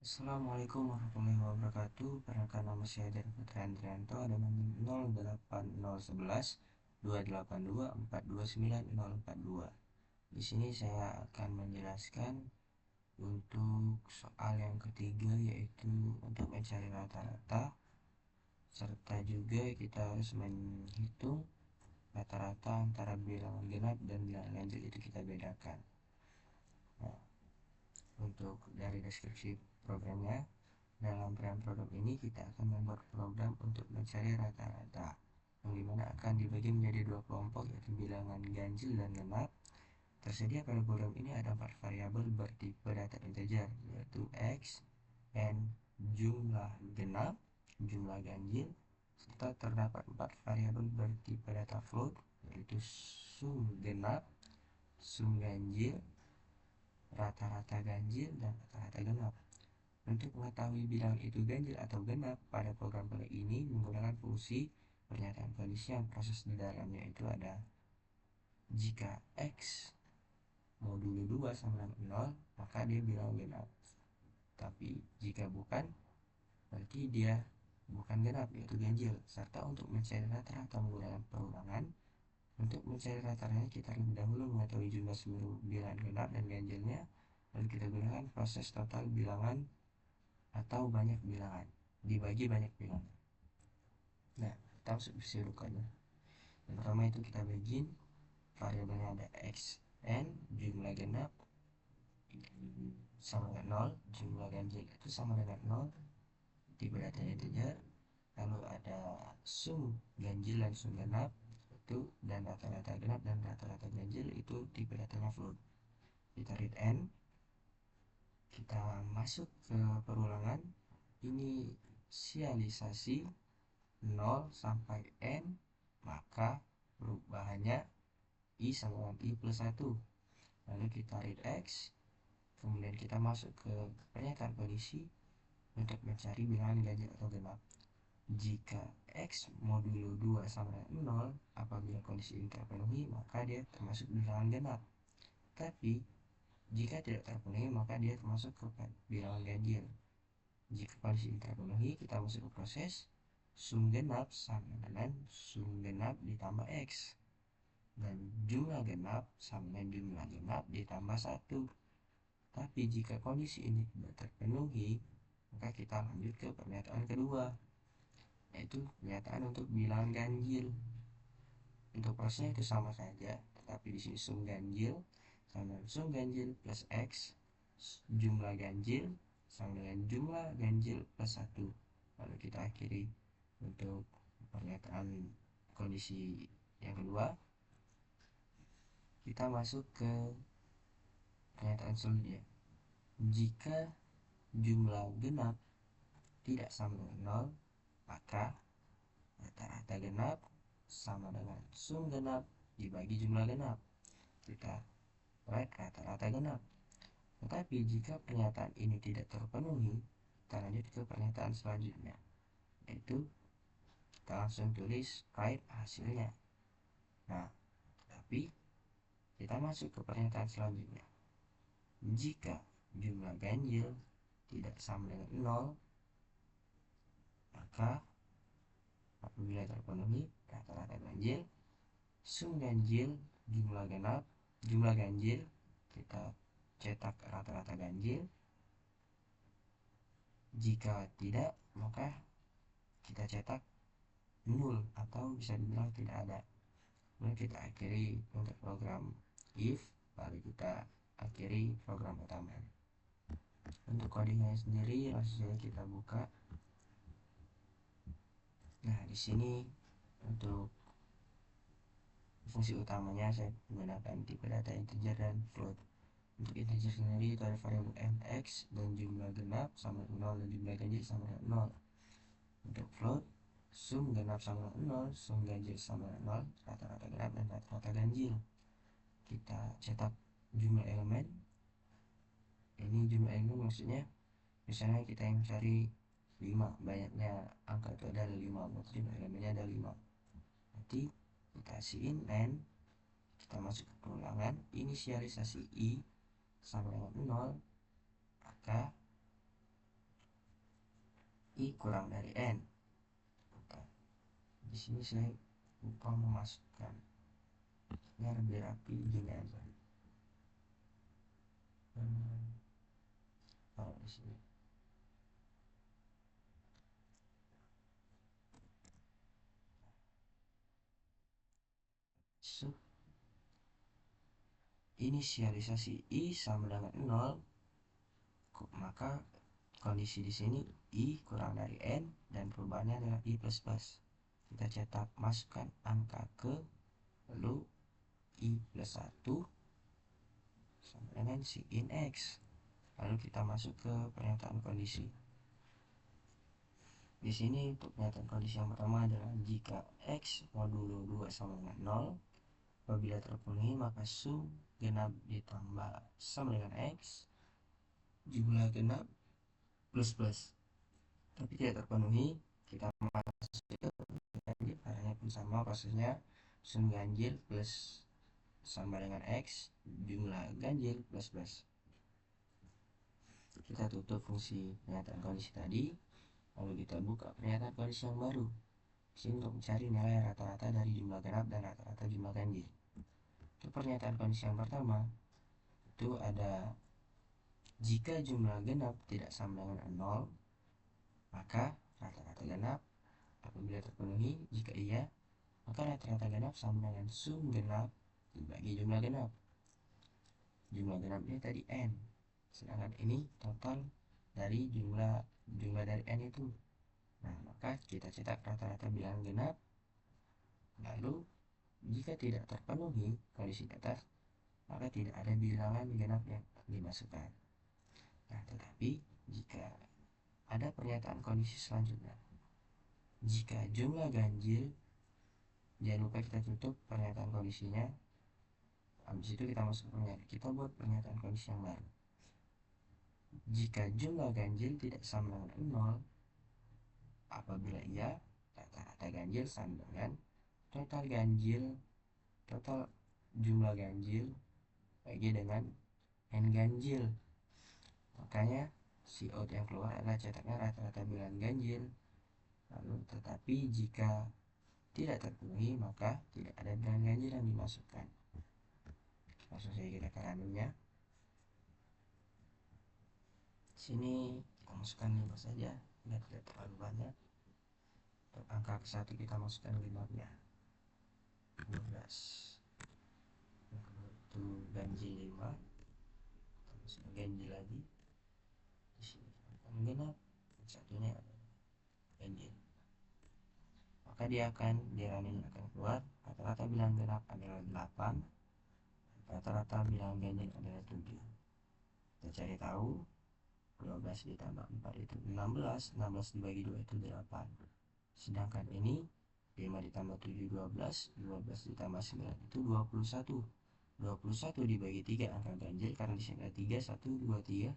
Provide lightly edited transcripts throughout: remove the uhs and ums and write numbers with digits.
Assalamualaikum warahmatullahi wabarakatuh. Perkenalkan, nama saya Dari Putra Andrianto, ada nomor 0801282429 Di sini saya akan menjelaskan untuk soal yang ketiga, yaitu untuk mencari rata-rata, serta juga kita harus menghitung rata-rata antara bilangan genap dan bilangan ganjil, itu kita bedakan. Nah, untuk dari deskripsi programnya, dalam program ini kita akan membuat program untuk mencari rata-rata, yang dimana akan dibagi menjadi dua kelompok, yaitu bilangan ganjil dan genap. Tersedia pada program ini ada 4 variabel bertipe data integer, yaitu x, n, jumlah genap, jumlah ganjil, serta terdapat 4 variabel bertipe data float, yaitu sum genap, sum ganjil, rata-rata ganjil, dan rata-rata genap. Untuk mengetahui bilangan itu ganjil atau genap pada program ini menggunakan fungsi pernyataan kondisi yang proses di dalamnya itu ada jika x modulo 2 sama dengan 0, maka dia bilangan genap. Tapi jika bukan, berarti dia bukan genap, yaitu ganjil. Serta untuk mencari rata-rata menggunakan perulangan. Untuk mencari rata-ratanya kita lebih dahulu mengetahui jumlah seluruh bilangan genap dan ganjilnya, lalu kita gunakan proses total bilangan atau banyak bilangan dibagi banyak bilangan. Nah, kita masuk ke sirukannya. Yang pertama itu kita bagi variabelnya ada x, n, jumlah genap sama dengan 0, jumlah ganjil itu sama dengan 0, tipe data integer, lalu ada sum ganjil dan sum genap itu, dan rata-rata genap dan rata-rata ganjil itu tipe datanya float. Kita read n, kita masuk ke perulangan, inisialisasi 0 sampai n, maka perubahannya i sama dengan i plus 1. Lalu kita read x, kemudian kita masuk ke pernyataan kondisi untuk mencari bilangan ganjil atau genap. Jika x modulo 2 sama dengan 0, apabila kondisi ini terpenuhi, maka dia termasuk bilangan genap. Tapi jika tidak terpenuhi, maka dia termasuk ke bilangan ganjil. Jika kondisi ini terpenuhi, kita masuk ke proses sum genap sama dengan sum genap ditambah x, dan jumlah genap sama dengan jumlah genap ditambah 1. Tapi jika kondisi ini tidak terpenuhi, maka kita lanjut ke pernyataan kedua, yaitu pernyataan untuk bilangan ganjil. Untuk prosesnya itu sama saja, tetapi di sini sum ganjil sama dengan sum ganjil plus x, jumlah ganjil sama dengan jumlah ganjil plus 1. Lalu kita akhiri untuk pernyataan kondisi yang kedua. Kita masuk ke pernyataan selanjutnya. Jika jumlah genap tidak sama dengan 0, maka rata-rata genap sama dengan sum genap dibagi jumlah genap. Kita write rata-rata genap. Tetapi jika pernyataan ini tidak terpenuhi, kita lanjut ke pernyataan selanjutnya, yaitu kita langsung tulis write hasilnya. Nah, tapi kita masuk ke pernyataan selanjutnya. Jika jumlah ganjil tidak sama dengan 0, maka apabila terpenuhi rata-rata ganjil, sum ganjil, jumlah genap, jumlah ganjil, kita cetak rata-rata ganjil. Jika tidak, maka kita cetak nol atau bisa dibilang tidak ada. Kemudian kita akhiri untuk program if, lalu kita akhiri program utama. Untuk codingnya sendiri langsung saja kita buka. Nah, di sini untuk fungsi utamanya saya menggunakan tipe data integer dan float. Untuk integer sendiri itu ada variabel mx dan jumlah genap sama dengan 0 dan jumlah ganjil sama dengan 0. Untuk float, sum genap sama dengan 0, sum ganjil sama dengan 0, rata-rata genap dan rata-rata ganjil. Kita cetak jumlah elemen. Ini jumlah elemen maksudnya misalnya kita yang cari 5, banyaknya angka itu adalah 5, berarti jumlah elemennya ada 5. Nanti kita kasihin n, kita masuk ke perulangan, inisialisasi i sama dengan 0, maka kurang dari N. Nah, di sini saya lupa memasukkan, biar lebih rapi gini aja. Oh, di sini. So, inisialisasi I sama dengan 0, maka kondisi di sini I kurang dari N dan perubahannya adalah I plus plus. Kita cetak, masukkan angka ke, lalu I plus 1 sama dengan si in X. Lalu kita masuk ke pernyataan kondisi. Di sini untuk pernyataan kondisi yang pertama adalah jika X modulo 2 sama dengan 0, apabila terpenuhi maka sum genap ditambah sama dengan X jumlah genap plus plus. Tapi tidak terpenuhi, kita masuk ke ganjil, caranya pun sama prosesnya, sum ganjil plus sama dengan X jumlah ganjil plus plus. Kita tutup fungsi pernyataan kondisi tadi, lalu kita buka pernyataan kondisi yang baru. Di sini untuk mencari nilai rata-rata dari jumlah genap dan rata-rata jumlah ganjil. Untuk pernyataan kondisi yang pertama itu ada jika jumlah genap tidak sama dengan 0, maka rata-rata genap apabila terpenuhi. Jika iya, maka rata-rata genap sama dengan sum genap dibagi jumlah genap. Jumlah genapnya tadi N, sedangkan ini total dari jumlah dari N itu. Nah, maka kita cetak rata-rata bilangan genap, lalu jika tidak terpenuhi kondisi di atas, maka tidak ada bilangan genap yang dimasukkan. Nah, tetapi jika ada pernyataan kondisi selanjutnya, jika jumlah ganjil, jangan lupa kita tutup pernyataan kondisinya. Habis itu kita masuk pernyataan, kita buat pernyataan kondisi yang baru. Jika jumlah ganjil tidak sama dengan 0, apabila iya, rata-rata ganjil sama dengan total ganjil, total jumlah ganjil bagi dengan N ganjil. Makanya si out yang keluar adalah cetaknya rata-rata bilangan ganjil. Lalu tetapi jika tidak terpenuhi maka tidak ada bilangan ganjil yang dimasukkan. Langsung saja kita ke running-nya. Sini kita masukkan 5 saja, biar tidak terlalu banyak. Untuk angka ke-1 kita masukkan 5-nya 12. Itu ganjil 5. Kita masukkan ganjil lagi. Di sini akan genap, satunya ganjil. Maka dia akan di running akan keluar rata-rata bilangan genap adalah 8, rata-rata bilangan ganjil adalah 7. Kita cari tahu 12 ditambah 4 itu 16, 16 dibagi 2 itu 8. Sedangkan ini 5 ditambah 7 12, 12 ditambah 9 itu 21. 21 dibagi 3 angka ganjil, karena di sini ada 3, 1, 2, 3.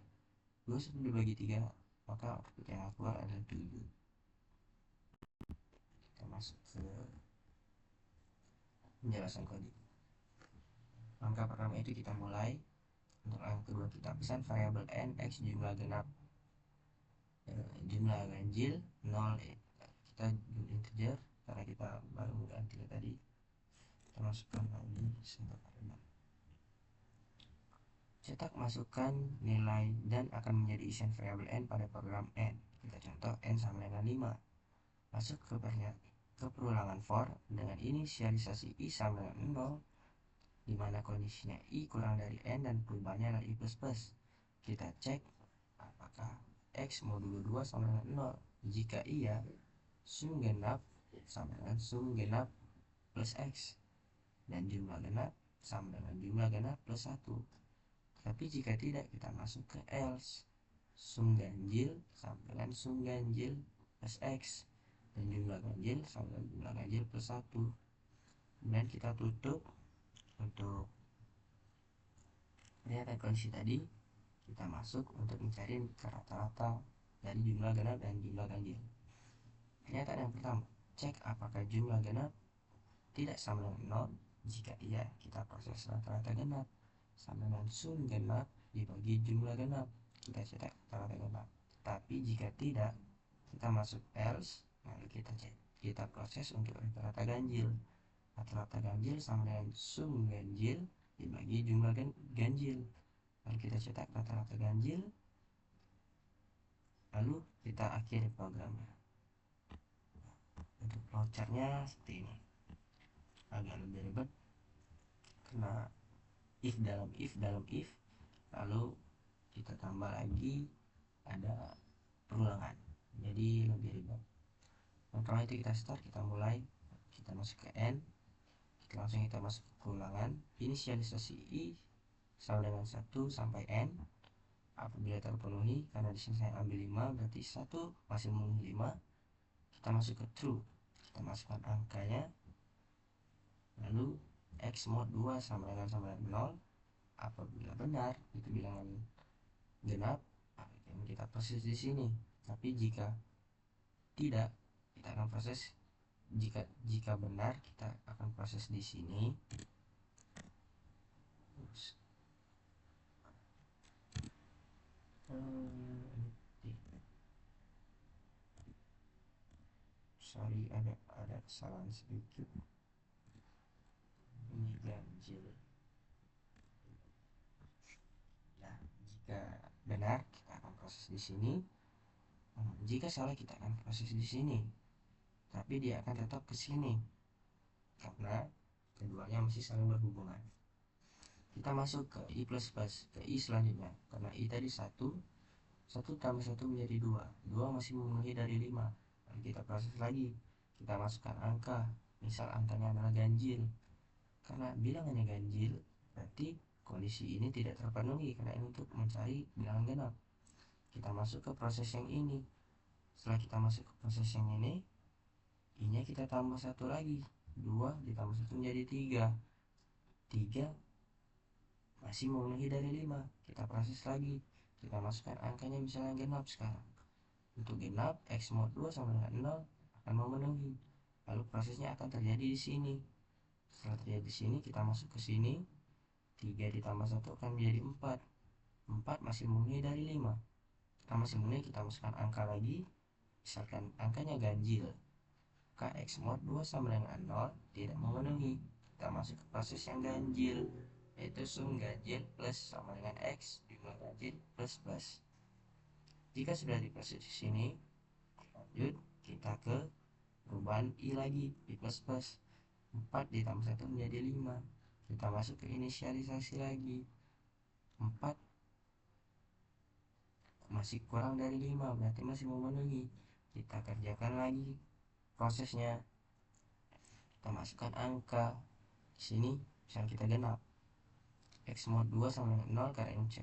21 dibagi 3, maka output yang keluar adalah 7. Kita masuk ke penjelasan kode. Langkah pertama itu kita mulai. Untuk langkah kedua kita pesan variabel N X jumlah genap, jumlah ganjil 0, kita integer karena kita baru mengganti tadi. Kita masukkan lagi sampai pada 6. Cetak masukkan nilai dan akan menjadi isian variabel N pada program N. Kita contoh N sama dengan 5. Masuk ke perulangan for dengan inisialisasi I sama dengan 0, di mana kondisinya I kurang dari N dan perubahannya adalah I plus plus. Kita cek apakah X modulo 2 sama dengan 0. Jika iya, sum genap sama dengan sum genap plus X, dan jumlah genap sama dengan jumlah genap plus 1. Tapi jika tidak, kita masuk ke else. Sum ganjil sama dengan sum ganjil plus X, dan jumlah ganjil sama dengan jumlah ganjil plus 1. Kemudian kita tutup. Untuk pernyataan kondisi tadi, kita masuk untuk mencari rata-rata dari jumlah genap dan jumlah ganjil. Pernyataan yang pertama, cek apakah jumlah genap tidak sama dengan 0. Jika iya, kita proses rata-rata genap sama dengan sum genap dibagi jumlah genap. Kita cetak rata-rata genap. Tapi jika tidak, kita masuk else, lalu kita proses untuk rata-rata ganjil. Rata-rata ganjil sama dengan sum ganjil dibagi jumlah ganjil. Lalu kita cetak rata-rata ganjil, lalu kita akhiri programnya. Untuk flowchartnya seperti ini, agak lebih ribet karena if dalam if, lalu kita tambah lagi ada perulangan, jadi lebih ribet. Pertama itu kita start, kita mulai, kita masuk ke end, kita masuk ke perulangan, inisialisasi i sama dengan 1 sampai n. Apabila terpenuhi, karena di sini saya ambil 5, berarti 1 masih memenuhi 5, kita masuk ke true, kita masukkan angkanya, lalu x mod 2 sama dengan 0. Apabila benar, itu bilangan genap, kita proses di sini. Tapi jika tidak, kita akan proses, jika benar, kita akan proses di sini. Sorry, ada kesalahan sedikit. Ini ganjil. Nah, jika benar, kita akan proses di sini. Jika salah, kita akan proses di sini. Tapi dia akan tetap ke sini karena keduanya masih saling berhubungan. Kita masuk ke i++, ke i selanjutnya. Karena i tadi 1 tambah 1 menjadi 2 masih memenuhi dari 5. Lalu kita proses lagi, kita masukkan angka, misal angkanya adalah ganjil. Karena bilangannya ganjil, berarti kondisi ini tidak terpenuhi, karena ini untuk mencari bilangan genap. Kita masuk ke proses yang ini. Setelah kita masuk ke proses yang ini, i-nya kita tambah 1 lagi, 2 ditambah 1 menjadi 3 masih memenuhi dari 5. Kita proses lagi, kita masukkan angkanya misalnya genap sekarang. Untuk genap, x mod 2 sama dengan 0 akan memenuhi. Lalu prosesnya akan terjadi di sini. Setelah terjadi di sini, kita masuk ke sini, 3 ditambah 1 akan menjadi 4 masih memenuhi dari 5. Kita masih memenuhi, kita masukkan angka lagi, misalkan angkanya ganjil, maka x mod 2 sama dengan 0 tidak memenuhi. Kita masuk ke proses yang ganjil, yaitu sum ganjil plus sama dengan x jumlah ganjil plus. Jika sudah diproses di sini, lanjut kita ke perubahan i lagi, i++. 4 ditambah 1 menjadi 5. Kita masuk ke inisialisasi lagi, 4 masih kurang dari 5, berarti masih memenuhi. Kita kerjakan lagi prosesnya, kita masukkan angka di sini, misalnya kita genap, x mod 2 sama dengan 0 karena ini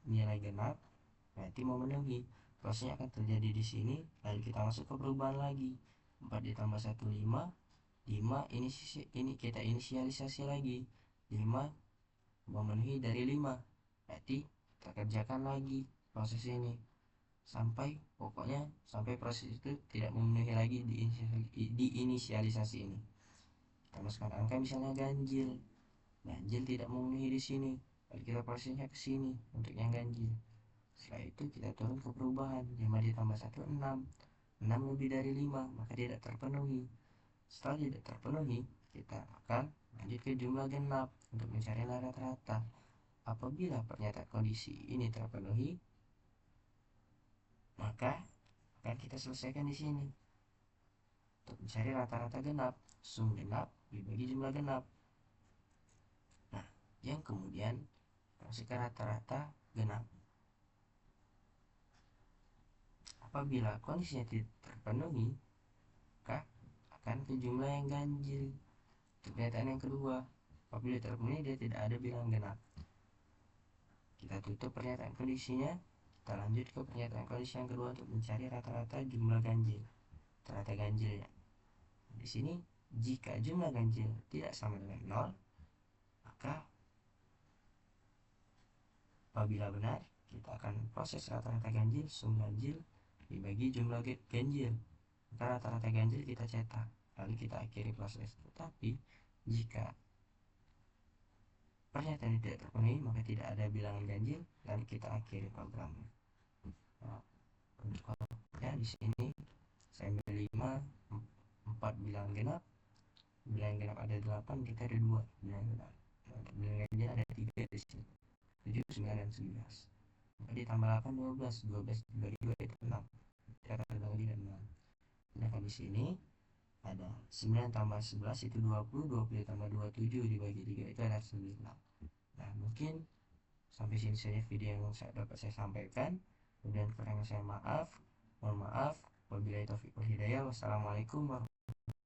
nilai genap, berarti memenuhi. Prosesnya akan terjadi di sini. Lalu kita masuk ke perubahan lagi, 4 ditambah 1 5 ini kita inisialisasi lagi, 5 memenuhi dari 5, berarti kita kerjakan lagi proses ini sampai proses itu tidak memenuhi lagi di inisialisasi ini. Kita masukkan angka misalnya ganjil tidak memenuhi di sini, lalu kita prosesnya ke sini untuk yang ganjil. Setelah itu kita turun ke perubahan, 5 ditambah 1 6 lebih dari 5, maka tidak terpenuhi. Setelah tidak terpenuhi, kita akan lanjut ke jumlah genap untuk mencari rata-rata. Apabila pernyataan kondisi ini terpenuhi, maka akan kita selesaikan di sini untuk mencari rata-rata genap, sum genap dibagi jumlah genap. Nah, yang kemudian masuk ke rata-rata genap. Apabila kondisinya tidak terpenuhi, maka akan ke jumlah yang ganjil. Untuk pernyataan yang kedua, apabila terpenuhi dia tidak ada bilangan genap. Kita tutup pernyataan kondisinya, kita lanjut ke pernyataan kondisi yang kedua untuk mencari rata-rata jumlah ganjil, rata ganjilnya. Di sini jika jumlah ganjil tidak sama dengan 0, maka apabila benar, kita akan proses rata-rata ganjil, sum ganjil dibagi jumlah ganjil, maka rata-rata ganjil kita cetak, lalu kita akhiri proses. Tetapi jika pernyataan tidak terpenuhi, maka tidak ada bilangan ganjil, lalu kita akhiri programnya. Nah, untuk di sini saya ambil 5, 4 bilangan genap. Bilangan genap ada 8, kita ada 2 bilangan genap. Bilangan genap ada 3 di sini. 7, 9, dan 11. Maka ditambah 8, 12. 12 dibagi 2 itu 6. Kita akan bagi dan 6. Sedangkan di sini ada 9 tambah 11 itu 20. 20 tambah 27 dibagi 3 itu ada 9. Nah, mungkin sampai sini saja video yang dapat saya sampaikan. Kemudian kurangnya saya mohon maaf. Wabillahi taufiq wal hidayah. Wassalamualaikum warahmatullahi wabarakatuh.